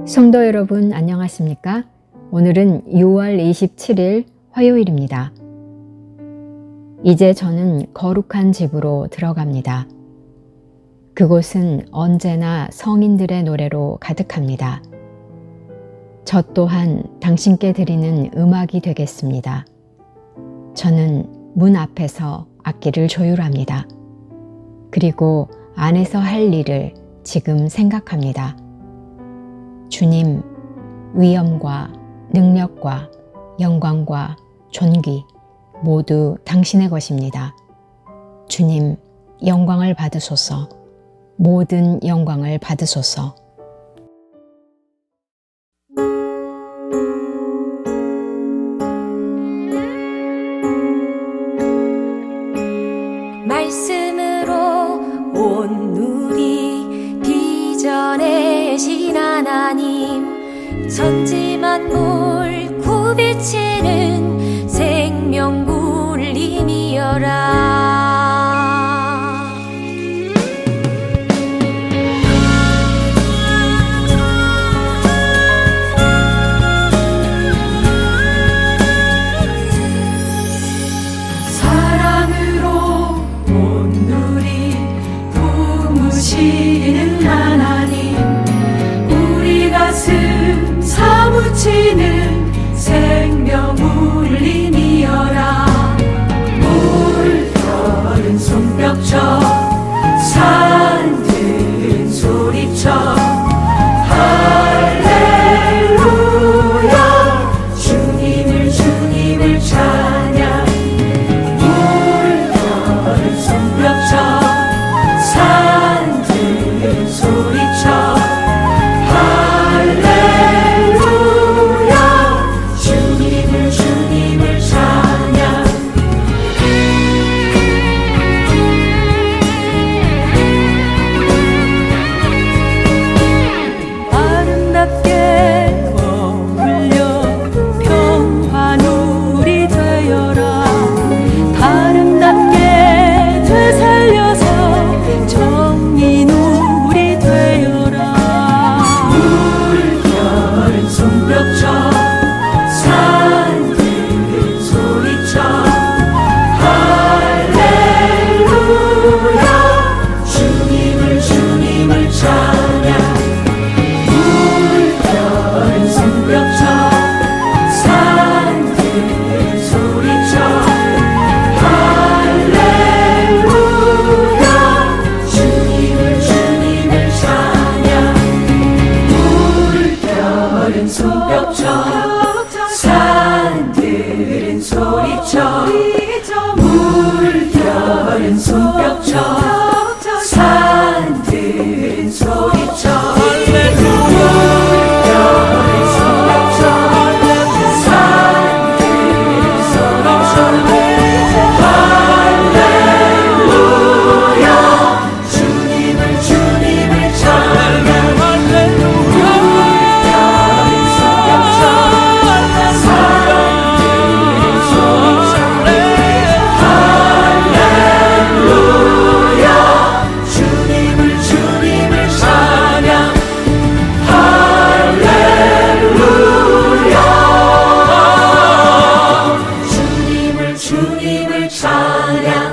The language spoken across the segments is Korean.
성도 여러분 안녕하십니까? 오늘은 6월 27일 화요일입니다. 이제 저는 거룩한 집으로 들어갑니다. 그곳은 언제나 성인들의 노래로 가득합니다. 저 또한 당신께 드리는 음악이 되겠습니다. 저는 문 앞에서 악기를 조율합니다. 그리고 안에서 할 일을 지금 생각합니다. 주님, 위엄과 능력과 영광과 존귀 모두 당신의 것입니다. 주님, 영광을 받으소서. 모든 영광을 받으소서. 말씀으로 온 누리 빚어내신 하나님, 천지 만물 굽이치는 생명 물림이여라. 시는 하나님, 우리 가슴 사무치는 생명 울림이여라. 물결은 손뼉쳐 산들은 소리쳐 할렐루야, 주님을 찬양. 물결은 손뼉쳐 소리쳐 할렐루야, 주님을 찬양. 아름답게 어울려 평화누리 되어라. 아름답게 되살려서 정의누리 되어라. 물결은 손뼉쳐 산들은 소리쳐 할렐루야, 주님을 찬양. 물결은 손뼉쳐 산들은 소리쳐 할렐루야, 주님을 찬양. 물결은 손뼉쳐 산들은 소리쳐 물결은 손뼉쳐 산들은 소리쳐 물결은 손뼉쳐 산들은 소리쳐 할렐루야, 주님을 찬양. 주님을 찬양.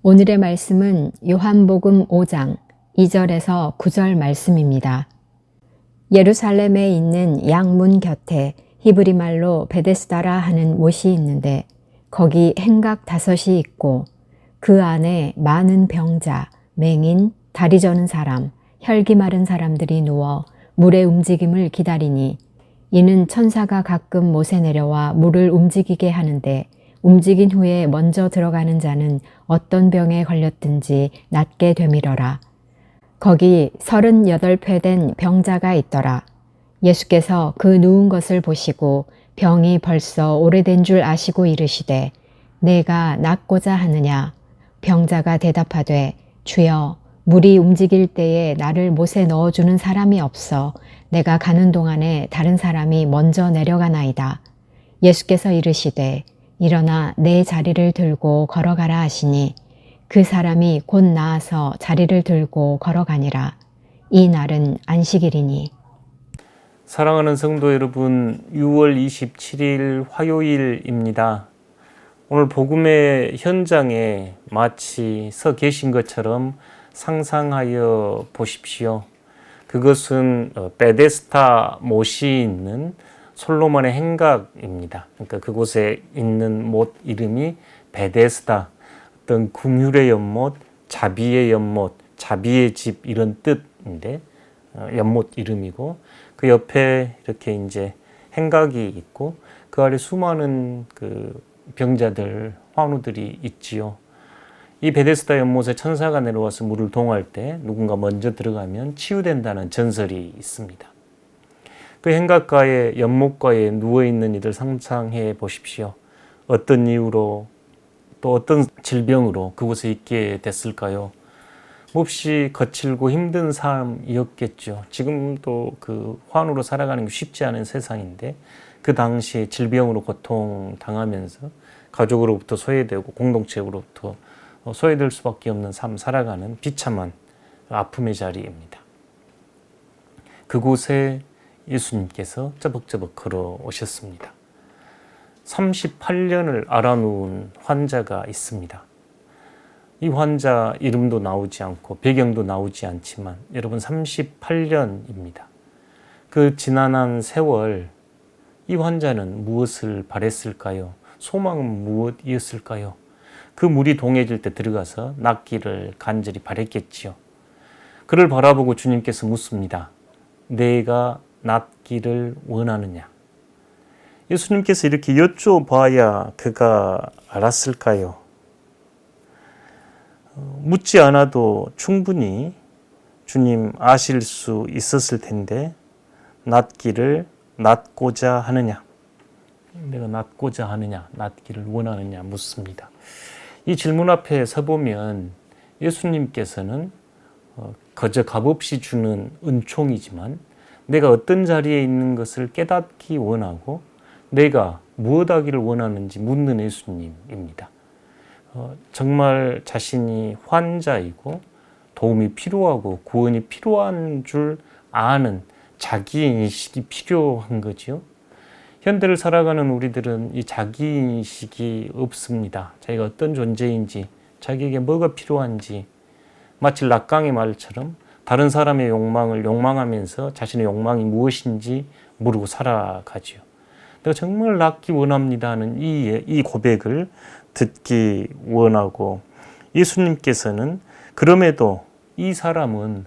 오늘의 말씀은 요한복음 5장 2절에서 9절 말씀입니다. 예루살렘에 있는 양문 곁에 히브리 말로 베데스다라 하는 못이 있는데 거기 행각 5이 있고 그 안에 많은 병자, 맹인, 다리 저는 사람, 혈기 마른 사람들이 누워 물의 움직임을 기다리니 이는 천사가 가끔 못에 내려와 물을 움직이게 하는데 움직인 후에 먼저 들어가는 자는 어떤 병에 걸렸든지 낫게 되밀어라. 거기 38회 된 병자가 있더라. 예수께서 그 누운 것을 보시고 병이 벌써 오래된 줄 아시고 이르시되 내가 낫고자 하느냐? 병자가 대답하되 주여, 물이 움직일 때에 나를 못에 넣어주는 사람이 없어 내가 가는 동안에 다른 사람이 먼저 내려가나이다. 예수께서 이르시되 일어나 내 자리를 들고 걸어가라 하시니 그 사람이 곧 나아서 자리를 들고 걸어가니라. 이 날은 안식일이니. 사랑하는 성도 여러분, 6월 27일 화요일입니다. 오늘 복음의 현장에 마치 서 계신 것처럼 상상하여 보십시오. 그것은 베데스다 못이 있는 솔로몬의 행각입니다. 그러니까 그곳에 있는 못 이름이 베데스다, 어떤 긍휼의 연못, 자비의 연못, 자비의 집 이런 뜻인데 연못 이름이고, 그 옆에 이렇게 이제 행각이 있고 그 아래 수많은 그 병자들, 환우들이 있지요. 이 베데스다 연못에 천사가 내려와서 물을 동할 때 누군가 먼저 들어가면 치유된다는 전설이 있습니다. 그 행각가에 연못가에 누워있는 이들 상상해 보십시오. 어떤 이유로 또 어떤 질병으로 그곳에 있게 됐을까요? 몹시 거칠고 힘든 삶이었겠죠. 지금도 그 환우로 살아가는 게 쉽지 않은 세상인데 그 당시에 질병으로 고통당하면서 가족으로부터 소외되고 공동체로부터 소외될 수밖에 없는 삶 살아가는 비참한 아픔의 자리입니다. 그곳에 예수님께서 저벅저벅 걸어오셨습니다. 38년을 앓아누운 환자가 있습니다. 이 환자 이름도 나오지 않고 배경도 나오지 않지만 여러분 38년입니다. 그 지난한 세월 이 환자는 무엇을 바랬을까요? 소망은 무엇이었을까요? 그 물이 동해질 때 들어가서 낫기를 간절히 바랬겠지요. 그를 바라보고 주님께서 묻습니다. 내가 낫기를 원하느냐? 예수님께서 이렇게 여쭤봐야 그가 알았을까요? 묻지 않아도 충분히 주님 아실 수 있었을 텐데 낫기를 낫고자 하느냐? 내가 낫고자 하느냐? 낫기를 원하느냐? 묻습니다. 이 질문 앞에 서보면 예수님께서는 거저 값없이 주는 은총이지만 내가 어떤 자리에 있는 것을 깨닫기 원하고 내가 무엇 하기를 원하는지 묻는 예수님입니다. 정말 자신이 환자이고 도움이 필요하고 구원이 필요한 줄 아는 자기인식이 필요한 거지요. 현대를 살아가는 우리들은 이 자기인식이 없습니다. 자기가 어떤 존재인지, 자기에게 뭐가 필요한지, 마치 락강의 말처럼 다른 사람의 욕망을 욕망하면서 자신의 욕망이 무엇인지 모르고 살아가지요. 내가 정말 낫기 원합니다 하는 이 고백을 듣기 원하고, 예수님께서는 그럼에도 이 사람은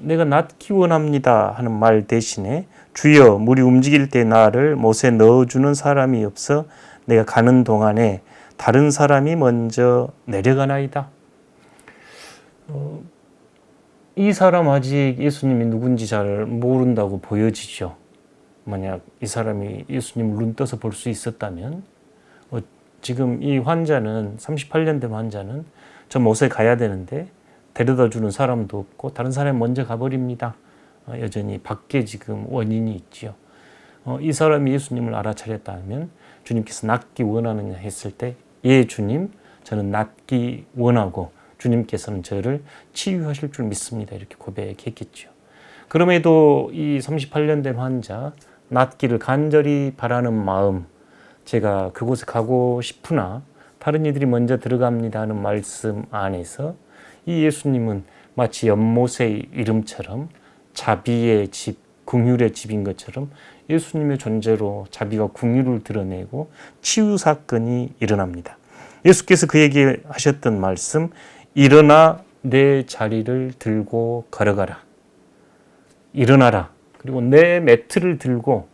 내가 낫기 원합니다 하는 말 대신에 주여 물이 움직일 때 나를 못에 넣어주는 사람이 없어 내가 가는 동안에 다른 사람이 먼저 내려가나이다. 이 사람 아직 예수님이 누군지 잘 모른다고 보여지죠. 만약 이 사람이 예수님을 눈 떠서 볼 수 있었다면 지금 이 환자는 38년 된 환자는 저 못에 가야 되는데 데려다 주는 사람도 없고 다른 사람이 먼저 가버립니다. 여전히 밖에 지금 원인이 있지요. 이 사람이 예수님을 알아차렸다면 주님께서 낫기 원하느냐 했을 때 예 주님 저는 낫기 원하고 주님께서는 저를 치유하실 줄 믿습니다. 이렇게 고백했겠죠. 그럼에도 이 38년 된 환자 낫기를 간절히 바라는 마음, 제가 그곳에 가고 싶으나 다른 이들이 먼저 들어갑니다 하는 말씀 안에서 이 예수님은 마치 연못의 이름처럼 자비의 집, 긍휼의 집인 것처럼 예수님의 존재로 자비와 긍휼을 드러내고 치유 사건이 일어납니다. 예수께서 그에게 하셨던 말씀, 일어나 내 자리를 들고 걸어가라. 일어나라. 그리고 내 매트를 들고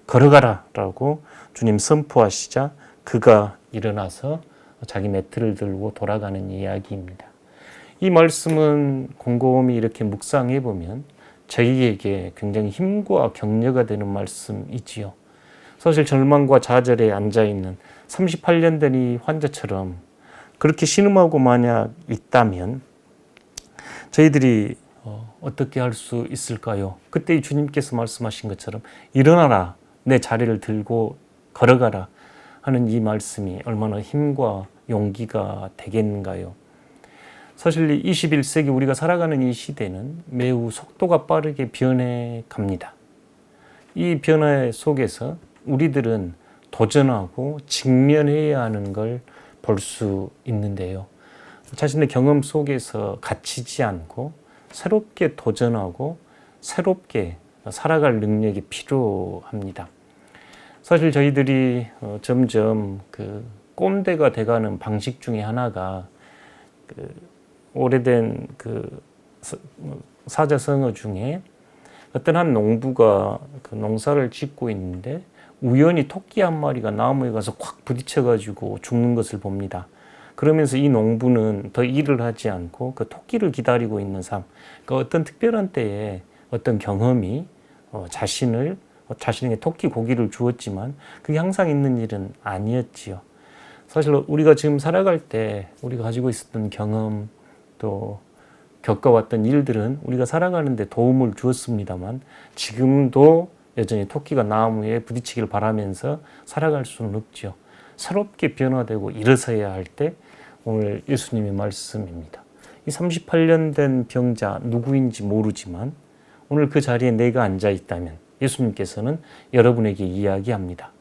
걸어가라 라고 주님 선포하시자 그가 일어나서 자기 매트를 들고 돌아가는 이야기입니다. 이 말씀은 곰곰이 이렇게 묵상해 보면 저희에게 굉장히 힘과 격려가 되는 말씀이지요. 사실 절망과 좌절에 앉아있는 38년 된 이 환자처럼 그렇게 신음하고 만약 있다면 저희들이 어떻게 할 수 있을까요? 그때 이 주님께서 말씀하신 것처럼 일어나라, 내 자리를 들고 걸어가라. 하는 이 말씀이 얼마나 힘과 용기가 되겠는가요? 사실 21세기 우리가 살아가는 이 시대는 매우 속도가 빠르게 변해 갑니다. 이 변화 속에서 우리들은 도전하고 직면해야 하는 걸 볼 수 있는데요. 자신의 경험 속에서 갇히지 않고 새롭게 도전하고 새롭게 살아갈 능력이 필요합니다. 사실 저희들이 점점 그 꼰대가 돼가는 방식 중에 하나가 오래된 사자성어 중에 어떤 한 농부가 그 농사를 짓고 있는데 우연히 토끼 한 마리가 나무에 가서 콱 부딪혀가지고 죽는 것을 봅니다. 그러면서 이 농부는 더 일을 하지 않고 그 토끼를 기다리고 있는 삶, 그 어떤 특별한 때에 어떤 경험이 자신에게 토끼 고기를 주었지만 그게 항상 있는 일은 아니었지요. 사실 우리가 지금 살아갈 때 우리가 가지고 있었던 경험 또 겪어왔던 일들은 우리가 살아가는 데 도움을 주었습니다만 지금도 여전히 토끼가 나무에 부딪히길 바라면서 살아갈 수는 없죠. 새롭게 변화되고 일어서야 할 때 오늘 예수님의 말씀입니다. 이 38년 된 병자 누구인지 모르지만 오늘 그 자리에 내가 앉아 있다면 예수님께서는 여러분에게 이야기합니다.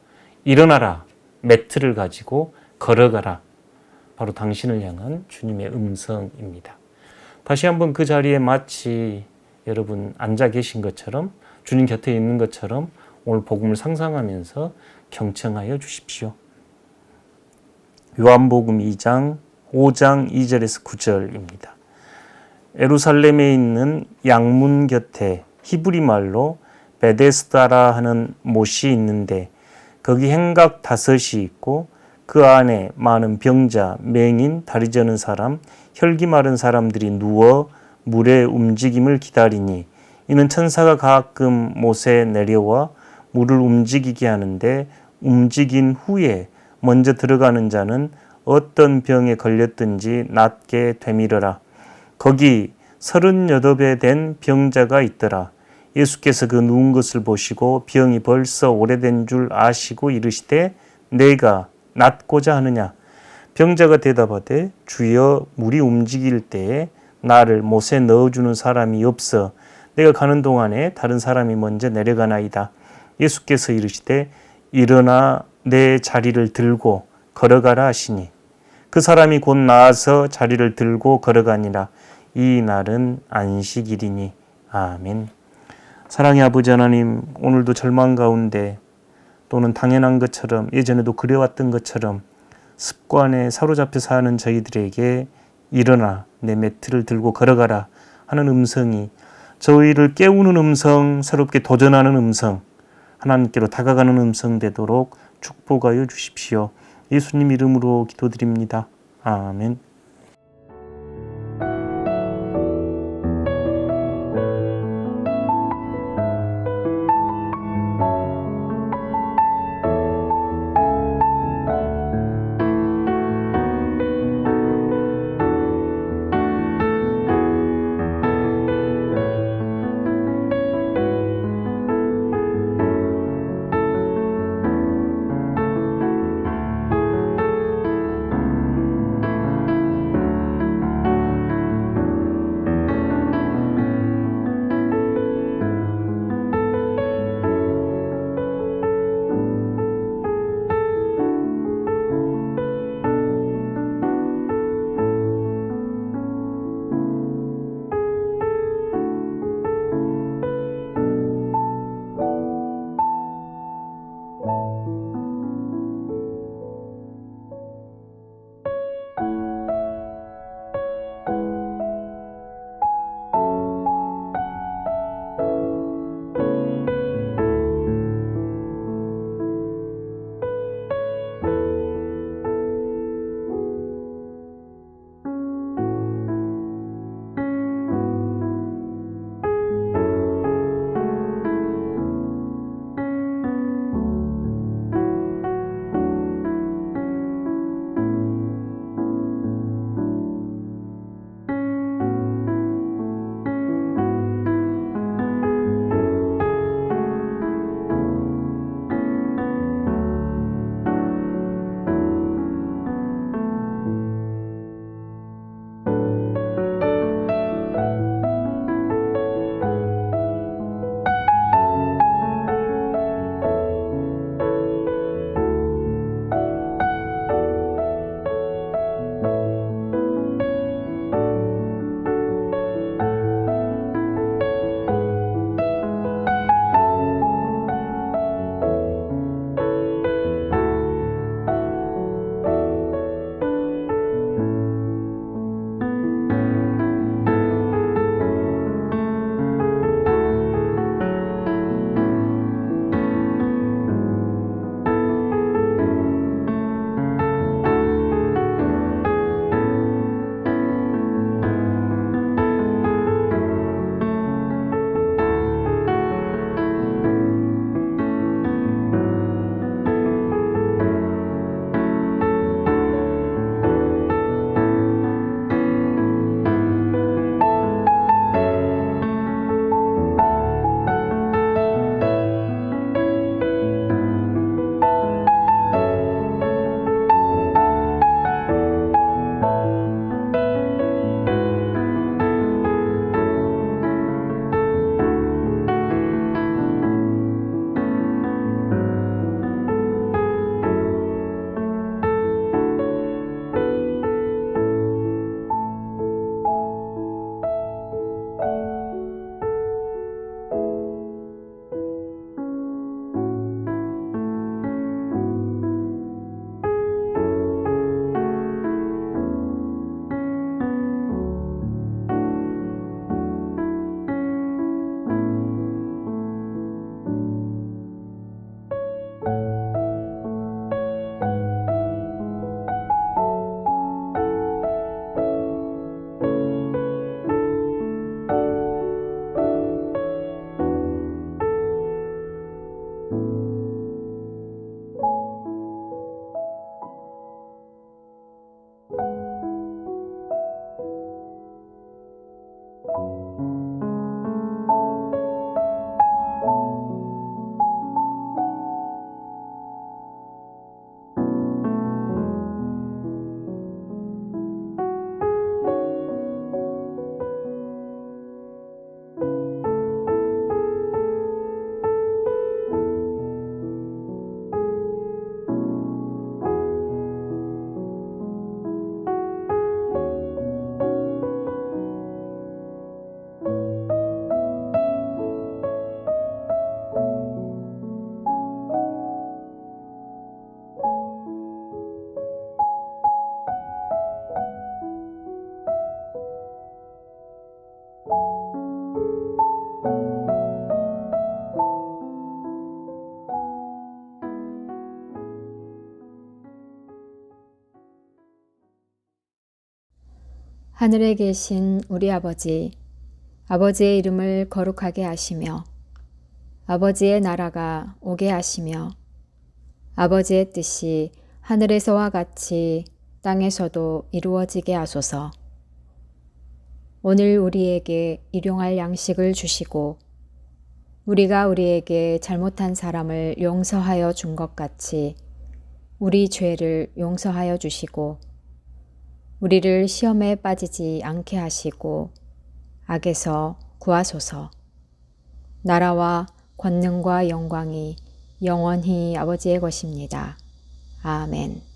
일어나라, 매트를 가지고 걸어가라. 바로 당신을 향한 주님의 음성입니다. 다시 한번 그 자리에 마치 여러분 앉아 계신 것처럼 주님 곁에 있는 것처럼 오늘 복음을 상상하면서 경청하여 주십시오. 요한복음 2장 5장 2절에서 9절입니다. 예루살렘에 있는 양문 곁에 히브리 말로 베데스다라 하는 못이 있는데 거기 행각 5이 있고 그 안에 많은 병자, 맹인, 다리 저는 사람, 혈기 마른 사람들이 누워 물의 움직임을 기다리니 이는 천사가 가끔 못에 내려와 물을 움직이게 하는데 움직인 후에 먼저 들어가는 자는 어떤 병에 걸렸든지 낫게 되밀어라. 거기 38에 된 병자가 있더라. 예수께서 그 누운 것을 보시고 병이 벌써 오래된 줄 아시고 이르시되 내가 낫고자 하느냐. 병자가 대답하되 주여 물이 움직일 때에 나를 못에 넣어주는 사람이 없어 내가 가는 동안에 다른 사람이 먼저 내려가나이다. 예수께서 이르시되 일어나 내 자리를 들고 걸어가라 하시니 그 사람이 곧 나아서 자리를 들고 걸어가니라. 이 날은 안식일이니. 아멘. 사랑의 아버지 하나님, 오늘도 절망 가운데 또는 당연한 것처럼 예전에도 그래왔던 것처럼 습관에 사로잡혀 사는 저희들에게 일어나 내 매트를 들고 걸어가라 하는 음성이 저희를 깨우는 음성, 새롭게 도전하는 음성, 하나님께로 다가가는 음성 되도록 축복하여 주십시오. 예수님 이름으로 기도드립니다. 아멘. 하늘에 계신 우리 아버지, 아버지의 이름을 거룩하게 하시며 아버지의 나라가 오게 하시며 아버지의 뜻이 하늘에서와 같이 땅에서도 이루어지게 하소서. 오늘 우리에게 일용할 양식을 주시고 우리가 우리에게 잘못한 사람을 용서하여 준 것 같이 우리 죄를 용서하여 주시고 우리를 시험에 빠지지 않게 하시고 악에서 구하소서. 나라와 권능과 영광이 영원히 아버지의 것입니다. 아멘.